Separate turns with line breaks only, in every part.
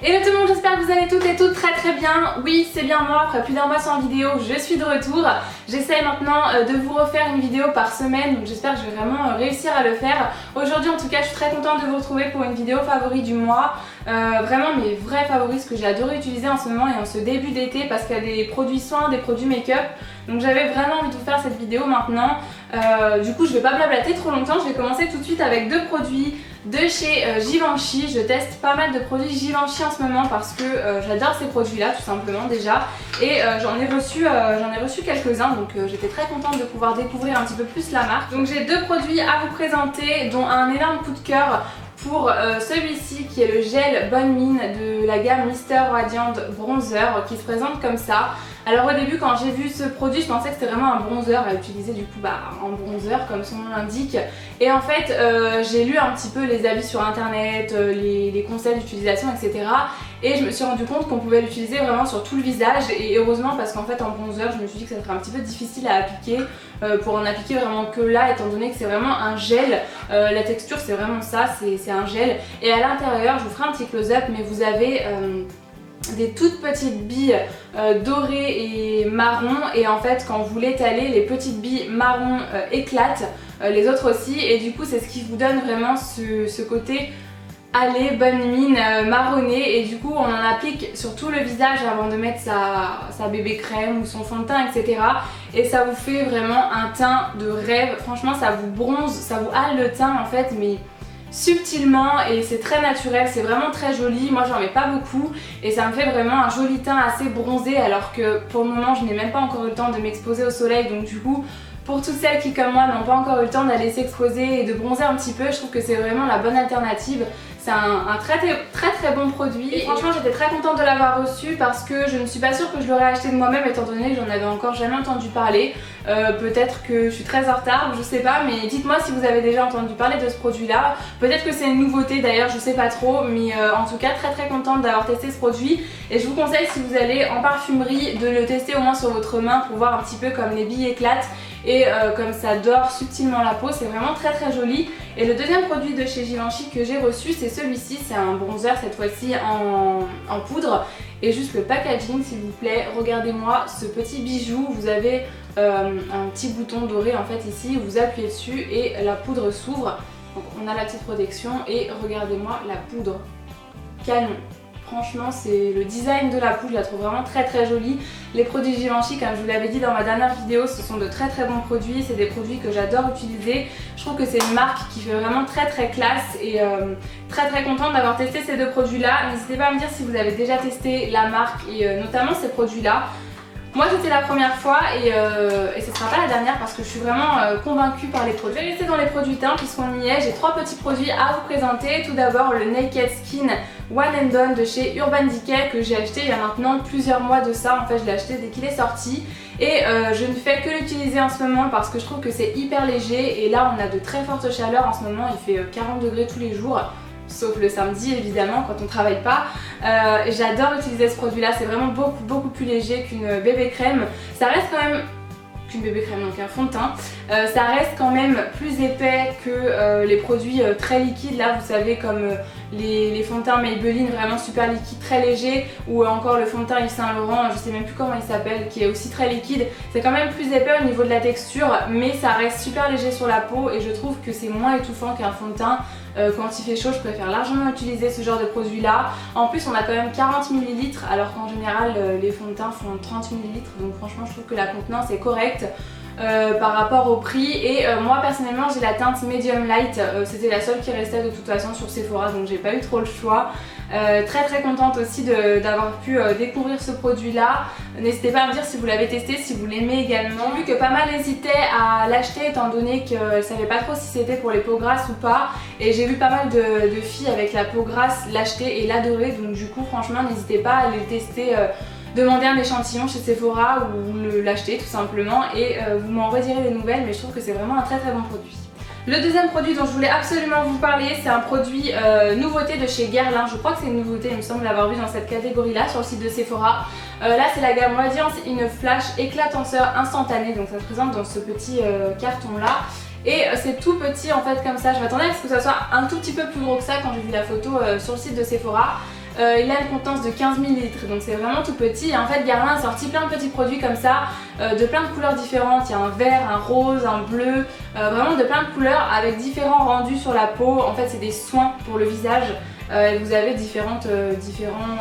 Hello tout le monde, j'espère que vous allez toutes et toutes très bien. Oui, c'est bien moi, après plus d'un mois sans vidéo, je suis de retour. J'essaye maintenant de vous refaire une vidéo par semaine, donc j'espère que je vais vraiment réussir à le faire. Aujourd'hui en tout cas, je suis très contente de vous retrouver pour une vidéo favori du mois. Vraiment mes vrais favoris, ce que j'ai adoré utiliser en ce moment et en ce début d'été, parce qu'il y a des produits soins, des produits make-up. Donc j'avais vraiment envie de vous faire cette vidéo maintenant. Du coup je vais pas blablater trop longtemps, je vais commencer tout de suite avec deux produits de chez Givenchy. Je teste pas mal de produits Givenchy en ce moment parce que j'adore ces produits là tout simplement déjà. Et j'en ai reçu quelques-uns, donc j'étais très contente de pouvoir découvrir un petit peu plus la marque. Donc j'ai deux produits à vous présenter, dont un énorme coup de cœur pour celui-ci qui est le gel Bonne Mine de la gamme Mister Radiant Bronzer, qui se présente comme ça. Alors au début quand j'ai vu ce produit je pensais que c'était vraiment un bronzer à utiliser du coup en bronzer comme son nom l'indique. Et en fait j'ai lu un petit peu les avis sur internet, les conseils d'utilisation etc. Et je me suis rendu compte qu'on pouvait l'utiliser vraiment sur tout le visage, et heureusement parce qu'en fait en bronzer je me suis dit que ça serait un petit peu difficile à appliquer pour en appliquer vraiment que là, étant donné que c'est vraiment un gel. La texture c'est vraiment ça, c'est un gel, et à l'intérieur je vous ferai un petit close-up, mais vous avez des toutes petites billes dorées et marron, et en fait quand vous l'étalez, les petites billes marron éclatent, les autres aussi, et du coup c'est ce qui vous donne vraiment ce côté allez, bonne mine marronnée, et du coup on en applique sur tout le visage avant de mettre sa bébé crème ou son fond de teint etc. Et ça vous fait vraiment un teint de rêve, franchement ça vous bronze, ça vous hale le teint en fait, mais subtilement, et c'est très naturel, c'est vraiment très joli. Moi j'en mets pas beaucoup et ça me fait vraiment un joli teint assez bronzé, alors que pour le moment je n'ai même pas encore eu le temps de m'exposer au soleil, donc du coup pour toutes celles qui comme moi n'ont pas encore eu le temps d'aller s'exposer et de bronzer un petit peu, je trouve que c'est vraiment la bonne alternative. C'est un très bon produit, et franchement j'étais très contente de l'avoir reçu parce que je ne suis pas sûre que je l'aurais acheté de moi-même, étant donné que j'en avais encore jamais entendu parler. Peut-être que je suis très en retard, je sais pas, mais dites-moi si vous avez déjà entendu parler de ce produit là. Peut-être que c'est une nouveauté d'ailleurs, je sais pas trop, mais en tout cas très contente d'avoir testé ce produit, et je vous conseille, si vous allez en parfumerie, de le tester au moins sur votre main pour voir un petit peu comme les billes éclatent et comme ça dore subtilement la peau. C'est vraiment très joli. Et le deuxième produit de chez Givenchy que j'ai reçu, c'est celui-ci, c'est un bronzer cette fois-ci en poudre. Et juste le packaging s'il vous plaît, regardez-moi ce petit bijou, vous avez un petit bouton doré en fait ici, vous appuyez dessus et la poudre s'ouvre. Donc on a la petite protection, et regardez-moi la poudre, canon. Franchement c'est le design de la poudre, je la trouve vraiment très jolie. Les produits Givenchy, comme je vous l'avais dit dans ma dernière vidéo, ce sont de très bons produits, c'est des produits que j'adore utiliser. Je trouve que c'est une marque qui fait vraiment très classe, et très contente d'avoir testé ces deux produits là. N'hésitez pas à me dire si vous avez déjà testé la marque et notamment ces produits là. Moi c'était la première fois, et ce sera pas la dernière parce que je suis vraiment convaincue par les produits. Je vais rester dans les produits teint puisqu'on y est. J'ai trois petits produits à vous présenter. Tout d'abord le Naked Skin One and Done de chez Urban Decay, que j'ai acheté il y a maintenant plusieurs mois de ça. En fait je l'ai acheté dès qu'il est sorti, et je ne fais que l'utiliser en ce moment parce que je trouve que c'est hyper léger, et là on a de très fortes chaleurs en ce moment, il fait 40 degrés tous les jours. Sauf le samedi évidemment quand on travaille pas. J'adore utiliser ce produit là, c'est vraiment beaucoup plus léger qu'une bébé crème. Ça reste quand même qu'une bébé crème, donc un fond de teint. Ça reste quand même plus épais que les produits très liquides là, vous savez, comme les fonds de teint Maybelline vraiment super liquides, très légers, ou encore le fond de teint Yves Saint Laurent, je sais même plus comment il s'appelle, qui est aussi très liquide. C'est quand même plus épais au niveau de la texture, mais ça reste super léger sur la peau, et je trouve que c'est moins étouffant qu'un fond de teint. Quand il fait chaud, je préfère largement utiliser ce genre de produit là. En plus on a quand même 40 ml, alors qu'en général les fonds de teint font 30 ml, donc franchement je trouve que la contenance est correcte par rapport au prix. Et moi personnellement j'ai la teinte Medium Light, c'était la seule qui restait de toute façon sur Sephora, donc j'ai pas eu trop le choix. Très contente aussi d'avoir pu découvrir ce produit là. N'hésitez pas à me dire si vous l'avez testé, si vous l'aimez également. J'ai vu que pas mal hésitaient à l'acheter étant donné qu'elles ne savaient pas trop si c'était pour les peaux grasses ou pas, et j'ai vu pas mal de filles avec la peau grasse l'acheter et l'adorer, donc du coup franchement n'hésitez pas à aller le tester. Demander un échantillon chez Sephora ou l'acheter tout simplement, et vous m'en redirez des nouvelles, mais je trouve que c'est vraiment un très bon produit. Le deuxième produit dont je voulais absolument vous parler, c'est un produit nouveauté de chez Guerlain. Je crois que c'est une nouveauté, il me semble l'avoir vu dans cette catégorie là sur le site de Sephora. Là c'est la gamme Radiance In Flash Éclat Tenseur Instantané, donc ça se présente dans ce petit carton là. Et c'est tout petit en fait comme ça, je m'attendais à ce que ça soit un tout petit peu plus gros que ça quand j'ai vu la photo sur le site de Sephora. il a une contenance de 15 ml, donc c'est vraiment tout petit. Et en fait Guerlain a sorti plein de petits produits comme ça, de plein de couleurs différentes. Il y a un vert, un rose, un bleu, vraiment de plein de couleurs avec différents rendus sur la peau. En fait c'est des soins pour le visage. Vous avez différents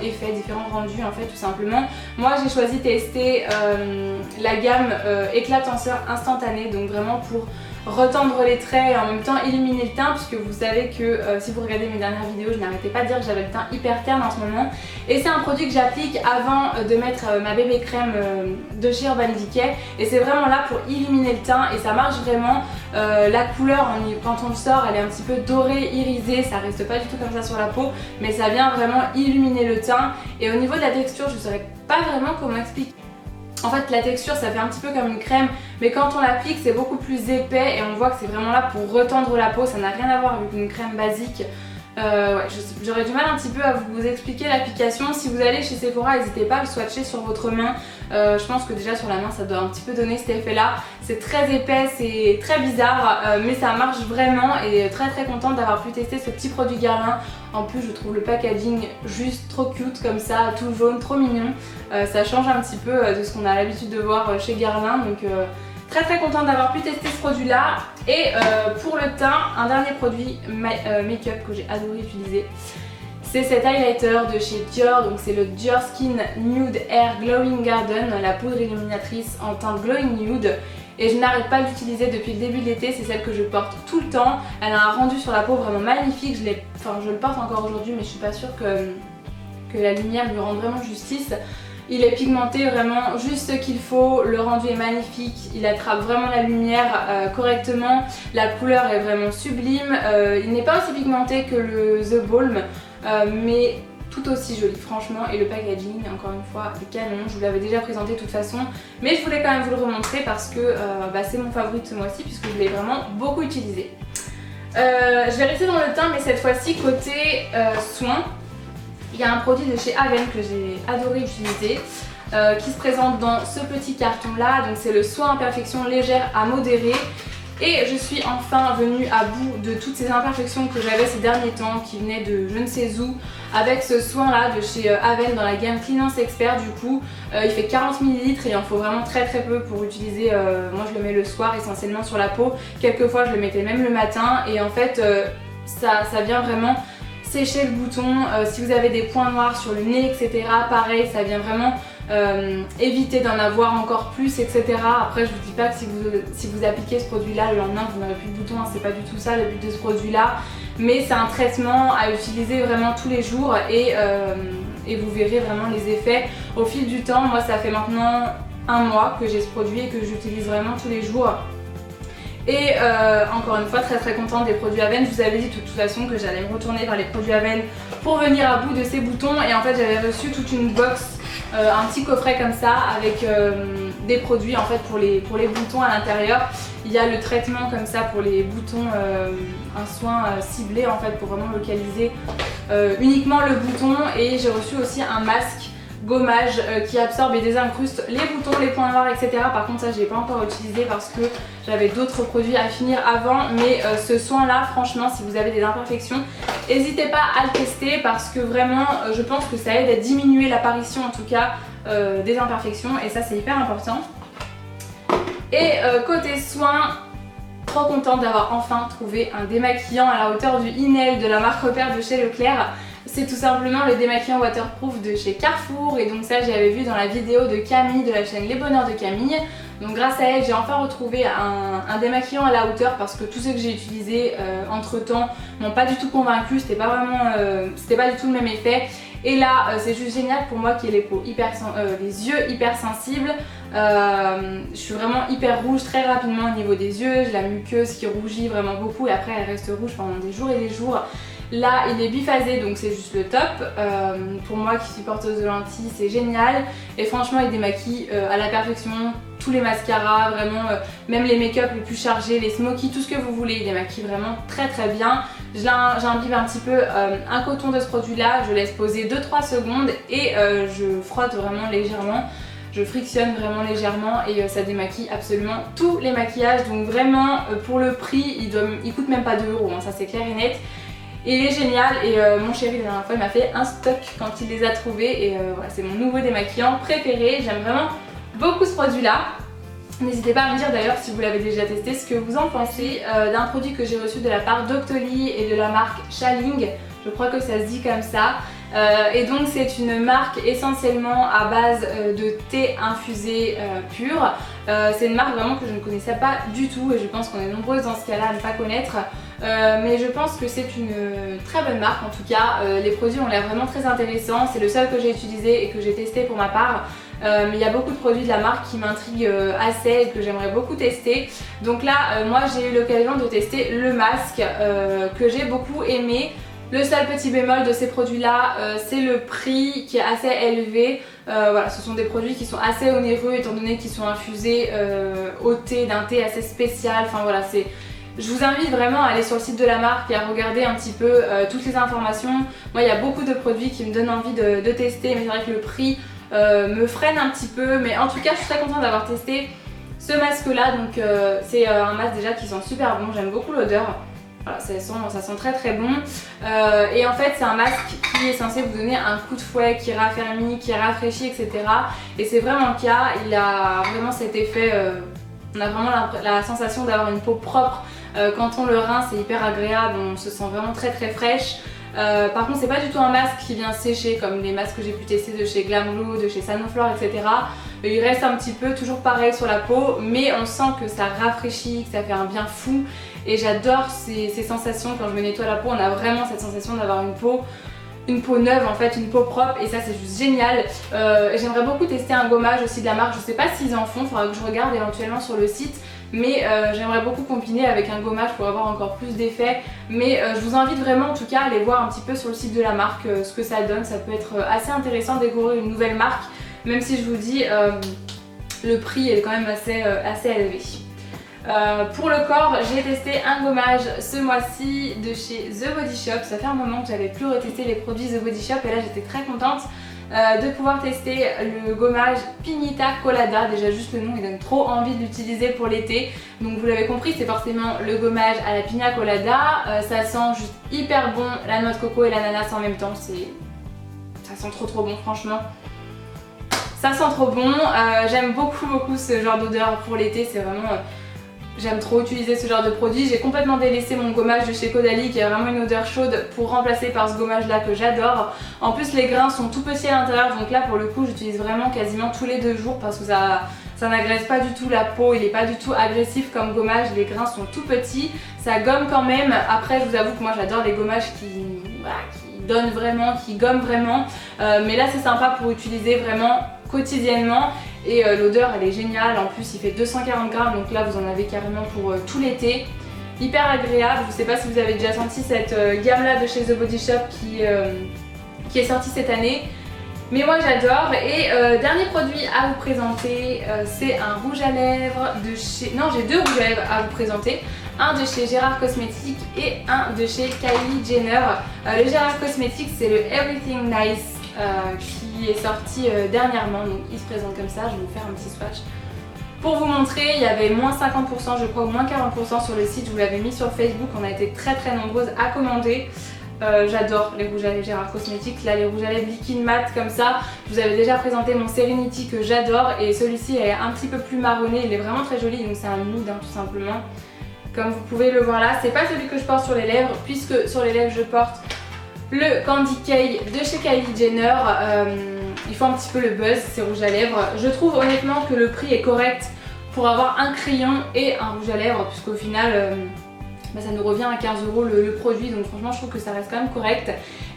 effets, différents rendus en fait tout simplement. Moi j'ai choisi de tester la gamme éclat tenseur instantané, donc vraiment pour retendre les traits et en même temps illuminer le teint, puisque vous savez que si vous regardez mes dernières vidéos, je n'arrêtais pas de dire que j'avais le teint hyper terne en ce moment. Et c'est un produit que j'applique avant de mettre ma bébé crème de chez Urban Decay, et c'est vraiment là pour illuminer le teint et ça marche vraiment. La couleur quand on le sort, elle est un petit peu dorée, irisée, ça reste pas du tout comme ça sur la peau, mais ça vient vraiment illuminer le teint. Et au niveau de la texture, je ne saurais pas vraiment comment expliquer. En fait la texture ça fait un petit peu comme une crème, mais quand on l'applique c'est beaucoup plus épais et on voit que c'est vraiment là pour retendre la peau, ça n'a rien à voir avec une crème basique. Ouais, j'aurais du mal un petit peu à vous expliquer l'application. Si vous allez chez Sephora, n'hésitez pas à le swatcher sur votre main. Je pense que déjà sur la main ça doit un petit peu donner cet effet là. C'est très épais, c'est très bizarre, mais ça marche vraiment et très contente d'avoir pu tester ce petit produit Guerlain. En plus je trouve le packaging juste trop cute comme ça, tout jaune, trop mignon. Ça change un petit peu de ce qu'on a l'habitude de voir chez Guerlain, donc très contente d'avoir pu tester ce produit là. Et pour le teint, un dernier produit make-up que j'ai adoré utiliser, c'est cet highlighter de chez Dior. Donc c'est le Dior Skin Nude Air Glowing Garden, la poudre illuminatrice en teinte Glowing Nude. Et je n'arrête pas de l'utiliser depuis le début de l'été, c'est celle que je porte tout le temps. Elle a un rendu sur la peau vraiment magnifique, je le porte encore aujourd'hui, mais je suis pas sûre que la lumière lui rende vraiment justice. Il est pigmenté vraiment juste ce qu'il faut, le rendu est magnifique, il attrape vraiment la lumière correctement, la couleur est vraiment sublime, il n'est pas aussi pigmenté que le The Balm, mais tout aussi joli franchement, et le packaging encore une fois est canon. Je vous l'avais déjà présenté de toute façon, mais je voulais quand même vous le remontrer parce que c'est mon favori de ce mois-ci puisque je l'ai vraiment beaucoup utilisé. Je vais rester dans le teint, mais cette fois-ci côté soins. Il y a un produit de chez Aven que j'ai adoré utiliser, qui se présente dans ce petit carton là. Donc c'est le soin imperfection légère à modérée. Et je suis enfin venue à bout de toutes ces imperfections que j'avais ces derniers temps, qui venaient de je ne sais où, avec ce soin là de chez Aven dans la gamme Cleanance Expert. Du coup il fait 40 ml et il en faut vraiment très peu pour utiliser. Moi je le mets le soir essentiellement sur la peau, quelquefois je le mettais même le matin, et en fait ça vient vraiment sécher le bouton. Si vous avez des points noirs sur le nez etc, pareil, ça vient vraiment éviter d'en avoir encore plus etc. Après je vous dis pas que si vous appliquez ce produit là le lendemain vous n'aurez plus de boutons, hein, c'est pas du tout ça le but de ce produit là, mais c'est un traitement à utiliser vraiment tous les jours et vous verrez vraiment les effets au fil du temps. Moi ça fait maintenant un mois que j'ai ce produit et que j'utilise vraiment tous les jours. Et encore une fois très contente des produits Aven. Je vous avais dit de toute façon que j'allais me retourner vers les produits Aven pour venir à bout de ces boutons, et en fait j'avais reçu toute une box, un petit coffret comme ça avec des produits en fait pour les boutons à l'intérieur. Il y a le traitement comme ça pour les boutons, un soin ciblé en fait pour vraiment localiser uniquement le bouton, et j'ai reçu aussi un masque gommage qui absorbe et désincruste les boutons, les points noirs etc. Par contre ça je l'ai pas encore utilisé parce que j'avais d'autres produits à finir avant, mais ce soin là franchement si vous avez des imperfections n'hésitez pas à le tester parce que vraiment je pense que ça aide à diminuer l'apparition en tout cas des imperfections, et ça c'est hyper important. Et côté soins, trop contente d'avoir enfin trouvé un démaquillant à la hauteur du e-nail de la marque Repère de chez Leclerc. C'est tout simplement le démaquillant waterproof de chez Carrefour, et donc ça j'avais vu dans la vidéo de Camille de la chaîne Les Bonheurs de Camille. Donc grâce à elle j'ai enfin retrouvé un démaquillant à la hauteur parce que tous ceux que j'ai utilisés entre temps m'ont pas du tout convaincu, c'était pas du tout le même effet. Et là c'est juste génial pour moi qui ai les yeux hyper sensibles. Je suis vraiment hyper rouge très rapidement au niveau des yeux, j'ai la muqueuse qui rougit vraiment beaucoup et après elle reste rouge pendant des jours et des jours. Là il est biphasé donc c'est juste le top. Pour moi qui suis porteuse de lentilles c'est génial, et franchement il démaquille à la perfection tous les mascaras, vraiment même les make-up les plus chargés, les smokies, tout ce que vous voulez, il démaquille vraiment très bien. J'imbibe un petit peu un coton de ce produit là, je laisse poser 2-3 secondes et je frotte vraiment légèrement. Je frictionne vraiment légèrement et ça démaquille absolument tous les maquillages. Donc vraiment pour le prix il coûte même pas 2 €, hein, ça c'est clair et net. Et il est génial et mon chéri la dernière fois il m'a fait un stock quand il les a trouvés et voilà, c'est mon nouveau démaquillant préféré. J'aime vraiment beaucoup ce produit là. N'hésitez pas à me dire d'ailleurs si vous l'avez déjà testé ce que vous en pensez d'un produit que j'ai reçu de la part d'Octoly et de la marque Shaling. Je crois que ça se dit comme ça. Et donc c'est une marque essentiellement à base de thé infusé pur. C'est une marque vraiment que je ne connaissais pas du tout et je pense qu'on est nombreuses dans ce cas-là à ne pas connaître. Mais je pense que c'est une très bonne marque en tout cas. Les produits ont l'air vraiment très intéressants. C'est le seul que j'ai utilisé et que j'ai testé pour ma part. Mais il y a beaucoup de produits de la marque qui m'intriguent assez et que j'aimerais beaucoup tester. Donc là, moi j'ai eu l'occasion de tester le masque que j'ai beaucoup aimé. Le seul petit bémol de ces produits là, c'est le prix qui est assez élevé. Voilà, ce sont des produits qui sont assez onéreux étant donné qu'ils sont infusés au thé, d'un thé assez spécial. Enfin voilà, je vous invite vraiment à aller sur le site de la marque et à regarder un petit peu toutes les informations. Moi il y a beaucoup de produits qui me donnent envie de tester, mais c'est vrai que le prix me freine un petit peu. Mais en tout cas je suis très contente d'avoir testé ce masque là. Donc c'est un masque déjà qui sent super bon, j'aime beaucoup l'odeur. Voilà, ça sent très très bon et en fait c'est un masque qui est censé vous donner un coup de fouet, qui raffermit, qui rafraîchit, etc. Et c'est vraiment le cas, il a vraiment cet effet, on a vraiment la sensation d'avoir une peau propre quand on le rince, c'est hyper agréable, on se sent vraiment très très fraîche. Par contre c'est pas du tout un masque qui vient sécher comme les masques que j'ai pu tester de chez Glam Glow, de chez Sanoflore, etc. Il reste un petit peu toujours pareil sur la peau, mais on sent que ça rafraîchit, que ça fait un bien fou. Et j'adore ces sensations quand je me nettoie la peau, on a vraiment cette sensation d'avoir une peau neuve en fait, une peau propre et ça c'est juste génial. J'aimerais beaucoup tester un gommage aussi de la marque, je sais pas s'ils en font, il faudra que je regarde éventuellement sur le site. Mais j'aimerais beaucoup combiner avec un gommage pour avoir encore plus d'effet. Mais je vous invite vraiment en tout cas à aller voir un petit peu sur le site de la marque ce que ça donne. Ça peut être assez intéressant de découvrir une nouvelle marque, même si je vous dis le prix est quand même assez élevé. Pour le corps, j'ai testé un gommage ce mois-ci de chez The Body Shop. Ça fait un moment que j'avais plus retesté les produits The Body Shop et là j'étais très contente de pouvoir tester le gommage Piñita Colada. Déjà juste le nom il donne trop envie de l'utiliser pour l'été. Donc vous l'avez compris, c'est forcément le gommage à la Piña Colada. Ça sent juste hyper bon la noix de coco et l'ananas en même temps. Ça sent trop bon franchement. Ça sent trop bon. J'aime beaucoup ce genre d'odeur pour l'été, c'est vraiment... J'aime trop utiliser ce genre de produit. J'ai complètement délaissé mon gommage de chez Caudalie qui a vraiment une odeur chaude pour remplacer par ce gommage là que j'adore. En plus les grains sont tout petits à l'intérieur, donc là pour le coup j'utilise vraiment quasiment tous les 2 jours parce que ça n'agresse pas du tout la peau, il n'est pas du tout agressif comme gommage, les grains sont tout petits, ça gomme quand même. Après je vous avoue que moi j'adore les gommages qui donnent vraiment, qui gomment vraiment, mais là c'est sympa pour utiliser vraiment quotidiennement. Et l'odeur elle est géniale, en plus il fait 240 grammes donc là vous en avez carrément pour tout l'été. Hyper agréable, je sais pas si vous avez déjà senti cette gamme là de chez The Body Shop qui est sortie cette année. Mais moi j'adore. Et dernier produit à vous présenter, c'est un rouge à lèvres de chez... Non, j'ai 2 rouges à lèvres à vous présenter. Un de chez Gérard Cosmetics et un de chez Kylie Jenner. Le Gérard Cosmetics c'est le Everything Nice qui est sorti dernièrement, donc il se présente comme ça. Je vais vous faire un petit swatch pour vous montrer. Il y avait moins 50% je crois, ou moins 40% sur le site, je vous l'avais mis sur Facebook, on a été très nombreuses à commander. J'adore les rouges à lèvres Gérard Cosmetics, là les rouges à lèvres liquide mat comme ça. Je vous avais déjà présenté mon Serenity que j'adore et celui-ci est un petit peu plus marronné, il est vraiment très joli, donc c'est un nude hein, tout simplement. Comme vous pouvez le voir là, c'est pas celui que je porte sur les lèvres puisque sur les lèvres je porte le Candy K de chez Kylie Jenner. Il faut un petit peu le buzz ces rouges à lèvres. Je trouve honnêtement que le prix est correct pour avoir un crayon et un rouge à lèvres puisqu'au final ça nous revient à 15 € le produit, donc franchement je trouve que ça reste quand même correct.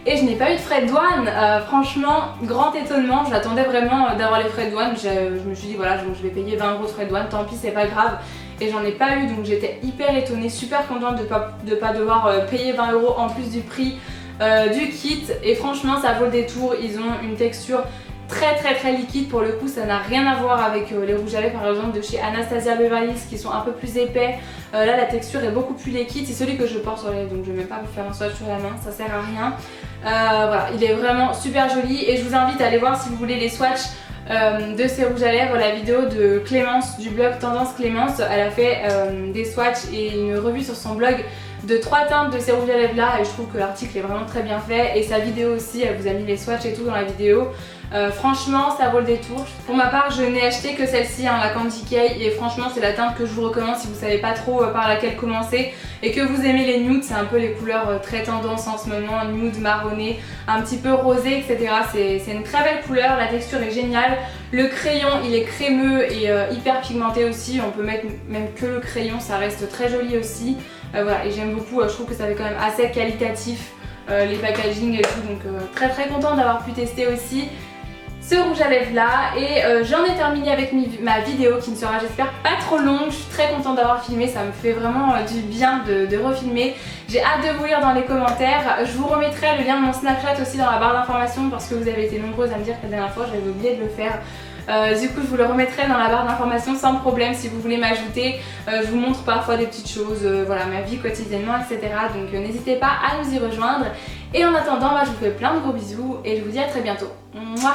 Et je n'ai pas eu de frais de douane, franchement grand étonnement, j'attendais vraiment d'avoir les frais de douane. Je me suis dit voilà je vais payer 20 € de frais de douane, tant pis c'est pas grave. Et j'en ai pas eu, donc j'étais hyper étonnée, super contente de pas devoir payer 20 € en plus du prix du kit. Et franchement ça vaut le détour, ils ont une texture très liquide pour le coup, ça n'a rien à voir avec les rouges à lèvres par exemple de chez Anastasia Beverly Hills qui sont un peu plus épais. Là la texture est beaucoup plus liquide, c'est celui que je porte sur les lèvres donc je vais même pas vous faire un swatch sur la main, ça sert à rien. Voilà, il est vraiment super joli et je vous invite à aller voir si vous voulez les swatchs de ces rouges à lèvres, la vidéo de Clémence du blog Tendance Clémence. Elle a fait des swatchs et une revue sur son blog de 3 teintes de ces rouges à lèvres là et je trouve que l'article est vraiment très bien fait et sa vidéo aussi, elle vous a mis les swatchs et tout dans la vidéo. Franchement ça vaut le détour. Pour ma part je n'ai acheté que celle-ci, hein, la Candy K, et franchement c'est la teinte que je vous recommande si vous savez pas trop par laquelle commencer et que vous aimez les nudes. C'est un peu les couleurs très tendance en ce moment, nude, marronné, un petit peu rosé, etc. C'est une très belle couleur, la texture est géniale. Le crayon il est crémeux et hyper pigmenté aussi, on peut mettre même que le crayon, ça reste très joli aussi. Voilà, et j'aime beaucoup, je trouve que ça fait quand même assez qualitatif les packaging et tout, donc très contente d'avoir pu tester aussi ce rouge à lèvres là. Et j'en ai terminé avec ma vidéo qui ne sera j'espère pas trop longue. Je suis très contente d'avoir filmé, ça me fait vraiment du bien de refilmer. J'ai hâte de vous lire dans les commentaires. Je vous remettrai le lien de mon Snapchat aussi dans la barre d'informations parce que vous avez été nombreuses à me dire que la dernière fois j'avais oublié de le faire. Du coup je vous le remettrai dans la barre d'informations sans problème si vous voulez m'ajouter. Je vous montre parfois des petites choses, voilà, ma vie quotidiennement, etc. Donc n'hésitez pas à nous y rejoindre. Et en attendant, moi je vous fais plein de gros bisous et je vous dis à très bientôt. Mouah.